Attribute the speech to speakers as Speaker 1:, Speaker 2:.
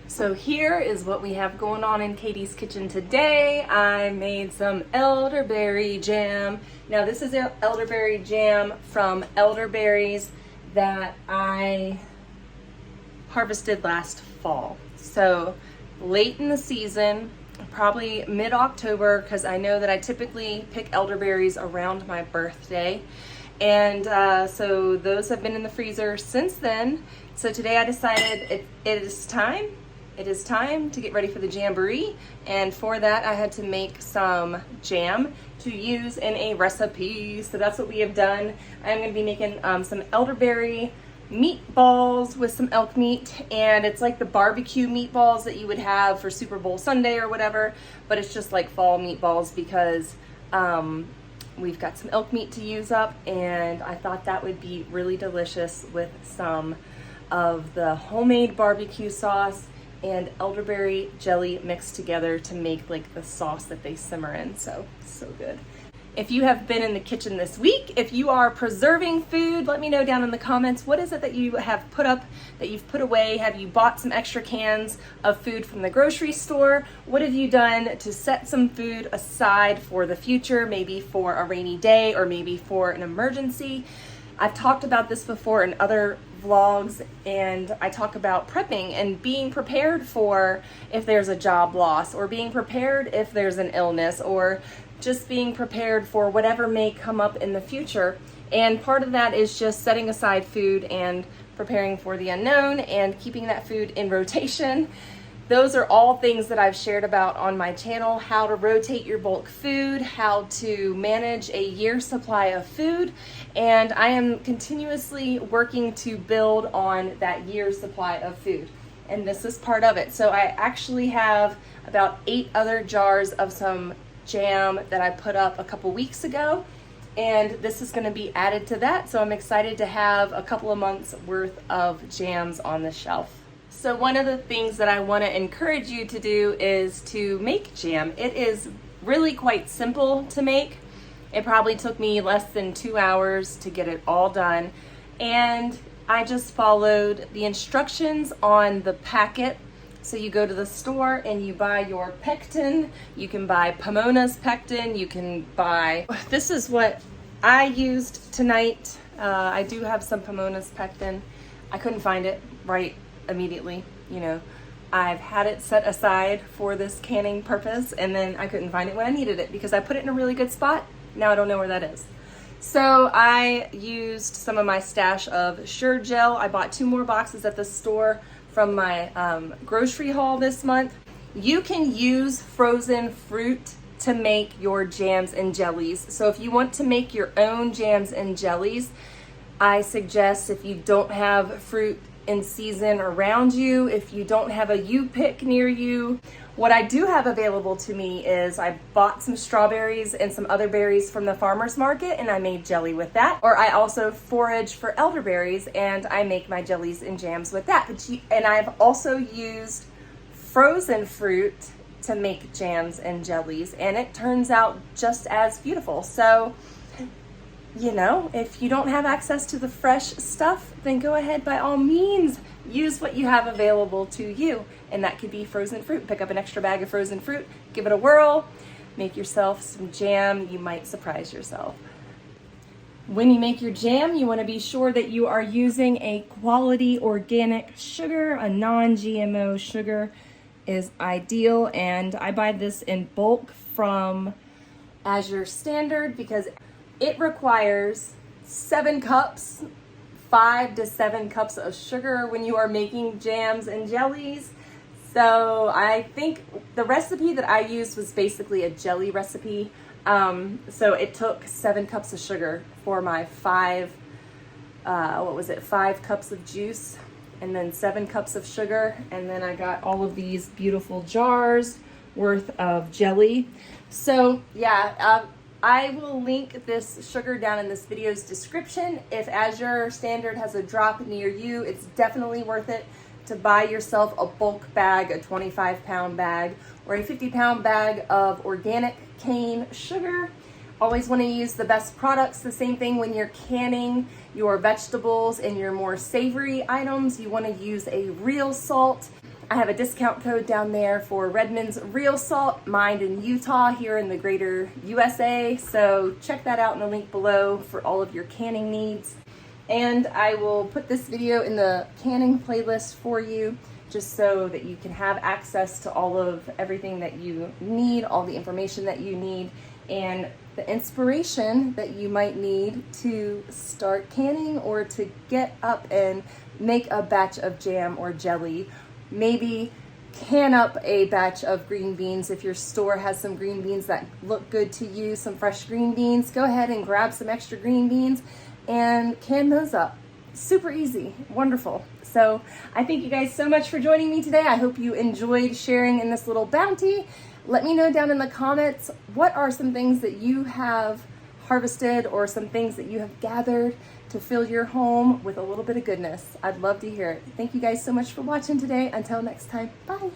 Speaker 1: So here is what we have going on in Katie's kitchen today. I made some elderberry jam. Now this is elderberry jam from elderberries that I harvested last fall. So late in the season, probably mid-October, because I know that I typically pick elderberries around my birthday. And so those have been in the freezer since then. So today I decided it is time to get ready for the jamboree, and for that I had to make some jam to use in a recipe. So that's what we have done. I'm going to be making some elderberry meatballs with some elk meat, and it's like the barbecue meatballs that you would have for Super Bowl Sunday or whatever, but it's just like fall meatballs because we've got some elk meat to use up, and I thought that would be really delicious with some of the homemade barbecue sauce and elderberry jelly mixed together to make like the sauce that they simmer in. So good. If you have been in the kitchen this week, if you are preserving food, let me know down in the comments. What is it that you have put up, that you've put away? Have you bought some extra cans of food from the grocery store? What have you done to set some food aside for the future, maybe for a rainy day or maybe for an emergency? I've talked about this before in other vlogs, and I talk about prepping and being prepared for if there's a job loss, or being prepared if there's an illness, or just being prepared for whatever may come up in the future. And part of that is just setting aside food and preparing for the unknown and keeping that food in rotation. Those are all things that I've shared about on my channel: how to rotate your bulk food, how to manage a year's supply of food, and I am continuously working to build on that year's supply of food. And this is part of it. So I actually have about 8 other jars of some jam that I put up a couple weeks ago, and this is going to be added to that. So I'm excited to have a couple of months worth of jams on the shelf. So one of the things that I want to encourage you to do is to make jam. It is really quite simple to make. It probably took me less than 2 hours to get it all done, and I just followed the instructions on the packet. So you go to the store and you buy your pectin. You can buy Pomona's pectin. You can buy, this is what I used tonight. I do have some Pomona's pectin. I couldn't find it right immediately. You know, I've had it set aside for this canning purpose, and then I couldn't find it when I needed it because I put it in a really good spot. Now I don't know where that is. So I used some of my stash of Sure Gel. I bought 2 more boxes at the store from my grocery haul this month. You can use frozen fruit to make your jams and jellies. So if you want to make your own jams and jellies, I suggest, if you don't have fruit in season around you, if you don't have a U-pick near you, what I do have available to me is I bought some strawberries and some other berries from the farmer's market, and I made jelly with that. Or I also forage for elderberries and I make my jellies and jams with that. And I've also used frozen fruit to make jams and jellies, and it turns out just as beautiful. So, you know, if you don't have access to the fresh stuff, then go ahead, by all means, use what you have available to you. And that could be frozen fruit. Pick up an extra bag of frozen fruit, give it a whirl, make yourself some jam. You might surprise yourself. When you make your jam, you want to be sure that you are using a quality organic sugar. A non-GMO sugar is ideal, and I buy this in bulk from Azure Standard because it requires 7 cups, 5 to 7 cups of sugar when you are making jams and jellies. So I think the recipe that I used was basically a jelly recipe. So it took 7 cups of sugar for my 5 cups of juice, and then 7 cups of sugar. And then I got all of these beautiful jars worth of jelly. So yeah, I will link this sugar down in this video's description. If Azure Standard has a drop near you, it's definitely worth it to buy yourself a bulk bag, a 25-pound bag, or a 50-pound bag of organic cane sugar. Always want to use the best products. The same thing when you're canning your vegetables and your more savory items. You want to use a real salt. I have a discount code down there for Redmond's real salt mined in Utah here in the greater USA. So check that out in the link below for all of your canning needs. And I will put this video in the canning playlist for you just so that you can have access to all of everything that you need, all the information that you need, and the inspiration that you might need to start canning or to get up and make a batch of jam or jelly. Maybe can up a batch of green beans. If your store has some green beans that look good to you, some fresh green beans, go ahead and grab some extra green beans and can those up. Super easy, wonderful. So I thank you guys so much for joining me today. I hope you enjoyed sharing in this little bounty. Let me know down in the comments, what are some things that you have harvested or some things that you have gathered to fill your home with a little bit of goodness. I'd love to hear it. Thank you guys so much for watching today. Until next time, bye.